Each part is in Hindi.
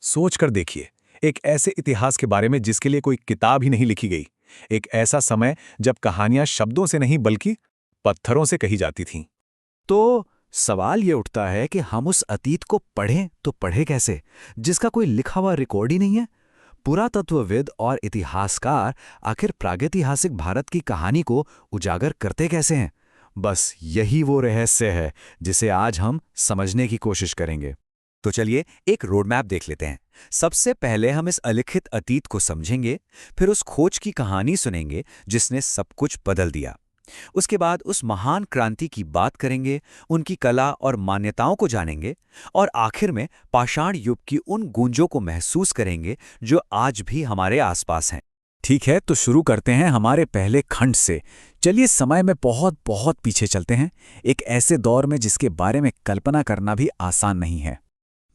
सोच कर देखिए, एक ऐसे इतिहास के बारे में जिसके लिए कोई किताब ही नहीं लिखी गई। एक ऐसा समय जब कहानियां शब्दों से नहीं बल्कि पत्थरों से कही जाती थीं। तो सवाल ये उठता है कि हम उस अतीत को पढ़ें तो पढ़ें कैसे, जिसका कोई लिखा हुआ रिकॉर्ड ही नहीं है। पुरातत्वविद और इतिहासकार आखिर प्रागैतिहासिक भारत की कहानी को उजागर करते कैसे हैं? बस यही वो रहस्य है जिसे आज हम समझने की कोशिश करेंगे। तो चलिए एक रोडमैप देख लेते हैं। सबसे पहले हम इस अलिखित अतीत को समझेंगे, फिर उस खोज की कहानी सुनेंगे जिसने सब कुछ बदल दिया। उसके बाद उस महान क्रांति की बात करेंगे, उनकी कला और मान्यताओं को जानेंगे, और आखिर में पाषाण युग की उन गूंजों को महसूस करेंगे जो आज भी हमारे आसपास हैं। ठीक है, तो शुरू करते हैं हमारे पहले खंड से। चलिए समय में बहुत बहुत पीछे चलते हैं, एक ऐसे दौर में जिसके बारे में कल्पना करना भी आसान नहीं है।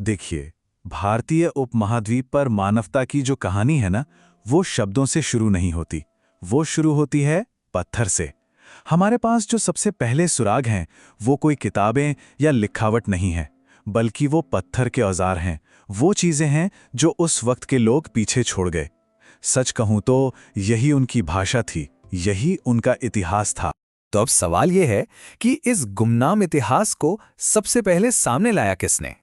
देखिए, भारतीय उपमहाद्वीप पर मानवता की जो कहानी है ना, वो शब्दों से शुरू नहीं होती। वो शुरू होती है पत्थर से। हमारे पास जो सबसे पहले सुराग हैं, वो कोई किताबें या लिखावट नहीं है, बल्कि वो पत्थर के औजार हैं। वो चीजें हैं जो उस वक्त के लोग पीछे छोड़ गए। सच कहूं तो यही उनकी भाषा थी, यही उनका इतिहास था। तो अब सवाल यह है कि इस गुमनाम इतिहास को सबसे पहले सामने लाया किसने?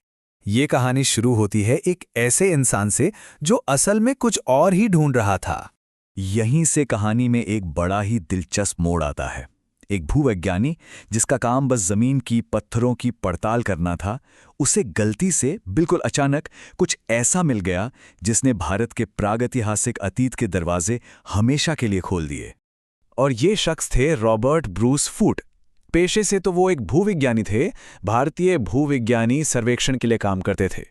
ये कहानी शुरू होती है एक ऐसे इंसान से जो असल में कुछ और ही ढूंढ रहा था। यहीं से कहानी में एक बड़ा ही दिलचस्प मोड़ आता है। एक भूवैज्ञानी जिसका काम बस जमीन की पत्थरों की पड़ताल करना था, उसे गलती से बिल्कुल अचानक कुछ ऐसा मिल गया जिसने भारत के प्रागैतिहासिक अतीत के दरवाजे हमेशा के लिए खोल दिए। और ये शख्स थे रॉबर्ट ब्रूस फूट। पेशे से तो वो एक भूविज्ञानी थे, भारतीय भूविज्ञानी सर्वेक्षण के लिए काम करते थे,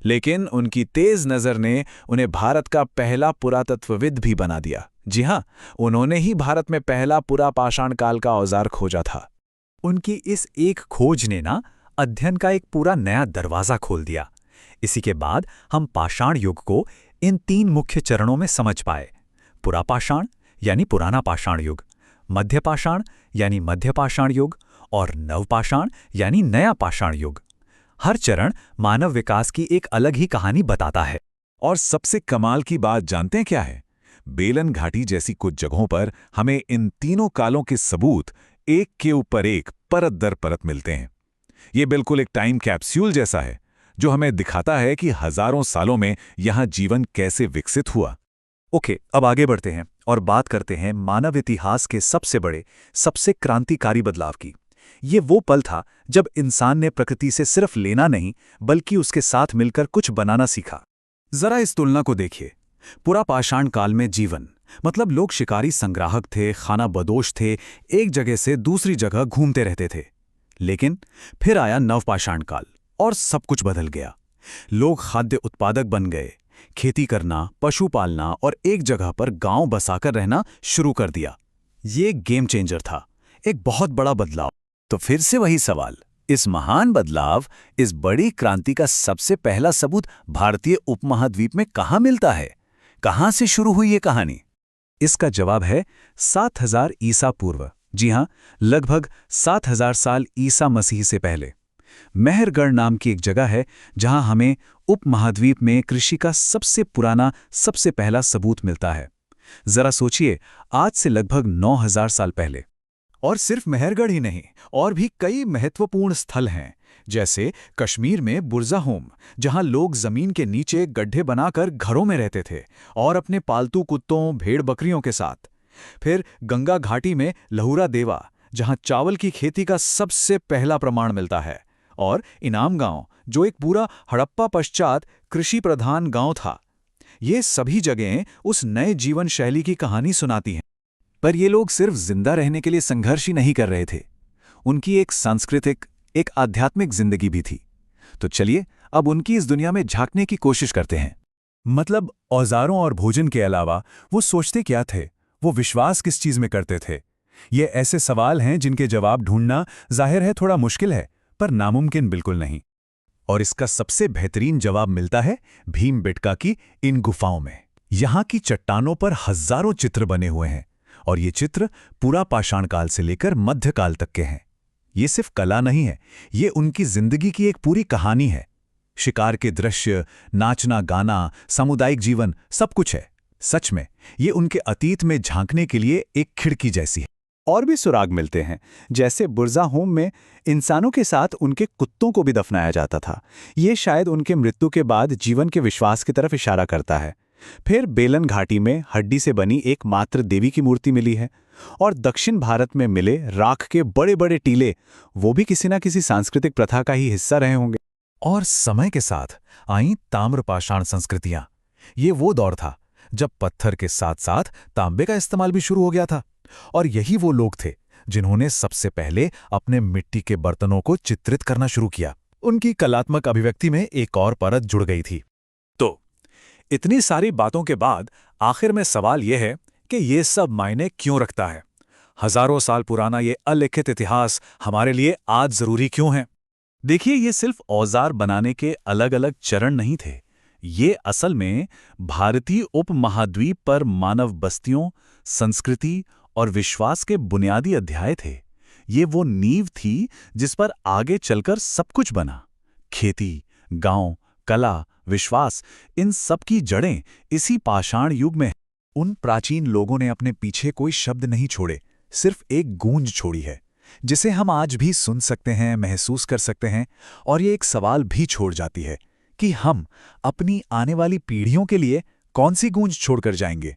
लेकिन उनकी तेज नज़र ने उन्हें भारत का पहला पुरातत्वविद भी बना दिया। जी हाँ, उन्होंने ही भारत में पहला पूरा पाषाण काल का औजार खोजा था। उनकी इस एक खोज ने ना अध्ययन का एक पूरा नया दरवाज़ा खोल दिया। इसी के बाद हम पाषाण युग को इन 3 मुख्य चरणों में समझ पाए। पुरापाषाण यानी पुराना पाषाण युग, मध्यपाषाण यानी मध्यपाषाण युग, और नवपाषाण यानी नया पाषाण युग। हर चरण मानव विकास की एक अलग ही कहानी बताता है। और सबसे कमाल की बात जानते हैं क्या है? बेलन घाटी जैसी कुछ जगहों पर हमें इन तीनों कालों के सबूत एक के ऊपर एक, परत दर परत मिलते हैं। ये बिल्कुल एक टाइम कैप्सूल जैसा है, जो हमें दिखाता है कि हजारों सालों में यहाँ जीवन कैसे विकसित हुआ। ओके, अब आगे बढ़ते हैं और बात करते हैं मानव इतिहास के सबसे बड़े, सबसे क्रांतिकारी बदलाव की। ये वो पल था जब इंसान ने प्रकृति से सिर्फ लेना नहीं, बल्कि उसके साथ मिलकर कुछ बनाना सीखा। जरा इस तुलना को देखिए। पूरा पाषाण काल में जीवन मतलब लोग शिकारी संग्राहक थे, खाना बदोश थे, एक जगह से दूसरी जगह घूमते रहते थे। लेकिन फिर आया नवपाषाण काल और सब कुछ बदल गया। लोग खाद्य उत्पादक बन गए, खेती करना, पशु पालना और एक जगह पर गांव बसाकर रहना शुरू कर दिया। ये गेम चेंजर था, एक बहुत बड़ा बदलाव। तो फिर से वही सवाल, इस महान बदलाव, इस बड़ी क्रांति का सबसे पहला सबूत भारतीय उपमहाद्वीप में कहाँ मिलता है? कहाँ से शुरू हुई ये कहानी? इसका जवाब है 7000 ईसा पूर्व। जी हाँ, लगभग 7000 साल ईसा मसीह से पहले। मेहरगढ़ नाम की एक जगह है जहां हमें उपमहाद्वीप में कृषि का सबसे पुराना, सबसे पहला सबूत मिलता है। जरा सोचिए, आज से लगभग 9000 साल पहले। और सिर्फ मेहरगढ़ ही नहीं, और भी कई महत्वपूर्ण स्थल हैं, जैसे कश्मीर में बुरज़ाहोम, जहां लोग जमीन के नीचे गड्ढे बनाकर घरों में रहते थे और अपने पालतू कुत्तों, भेड़ बकरियों के साथ। फिर गंगा घाटी में लहुरा देवा, जहां चावल की खेती का सबसे पहला प्रमाण मिलता है। और इनाम गांव, जो एक पूरा हड़प्पा पश्चात कृषि प्रधान गांव था। ये सभी जगहें उस नए जीवन शैली की कहानी सुनाती हैं। पर ये लोग सिर्फ जिंदा रहने के लिए संघर्ष ही नहीं कर रहे थे, उनकी एक सांस्कृतिक, एक आध्यात्मिक जिंदगी भी थी। तो चलिए अब उनकी इस दुनिया में झांकने की कोशिश करते हैं। मतलब औजारों और भोजन के अलावा वो सोचते क्या थे, वो विश्वास किस चीज में करते थे? ये ऐसे सवाल हैं जिनके जवाब ढूंढना जाहिर है थोड़ा मुश्किल है, पर नामुमकिन बिल्कुल नहीं। और इसका सबसे बेहतरीन जवाब मिलता है भीमबेटका की इन गुफाओं में। यहाँ की चट्टानों पर हजारों चित्र बने हुए हैं, और ये चित्र पूरा पाषाण काल से लेकर मध्यकाल तक के हैं। ये सिर्फ कला नहीं है, ये उनकी जिंदगी की एक पूरी कहानी है। शिकार के दृश्य, नाचना गाना, सामुदायिक जीवन, सब कुछ है। सच में ये उनके अतीत में झांकने के लिए एक खिड़की जैसी है। और भी सुराग मिलते हैं, जैसे बुर्जा होम में इंसानों के साथ उनके कुत्तों को भी दफनाया जाता था। ये शायद उनके मृत्यु के बाद जीवन के विश्वास की तरफ इशारा करता है। फिर बेलन घाटी में हड्डी से बनी एक मात्र देवी की मूर्ति मिली है। और दक्षिण भारत में मिले राख के बड़े बड़े टीले, वो भी किसी न किसी सांस्कृतिक प्रथा का ही हिस्सा रहे होंगे। और समय के साथ आई ताम्रपाषाण संस्कृतियां। ये वो दौर था जब पत्थर के साथ साथ तांबे का इस्तेमाल भी शुरू हो गया था। और यही वो लोग थे जिन्होंने सबसे पहले अपने मिट्टी के बर्तनों को चित्रित करना शुरू किया। उनकी कलात्मक अभिव्यक्ति में एक और परत जुड़ गई थी। तो इतनी सारी बातों के बाद आखिर में सवाल यह है कि ये सब मायने क्यों रखता है? हजारों साल पुराना ये अलिखित इतिहास हमारे लिए आज जरूरी क्यों है? देखिए, ये सिर्फ औजार बनाने के अलग अलग चरण नहीं थे। ये असल में भारतीय उपमहाद्वीप पर मानव बस्तियों, संस्कृति और विश्वास के बुनियादी अध्याय थे। ये वो नींव थी जिस पर आगे चलकर सब कुछ बना। खेती, गांव, कला, विश्वास, इन सब की जड़ें इसी पाषाण युग में। उन प्राचीन लोगों ने अपने पीछे कोई शब्द नहीं छोड़े, सिर्फ एक गूंज छोड़ी है जिसे हम आज भी सुन सकते हैं, महसूस कर सकते हैं। और ये एक सवाल भी छोड़ जाती है कि हम अपनी आने वाली पीढ़ियों के लिए कौन सी गूंज छोड़कर जाएंगे।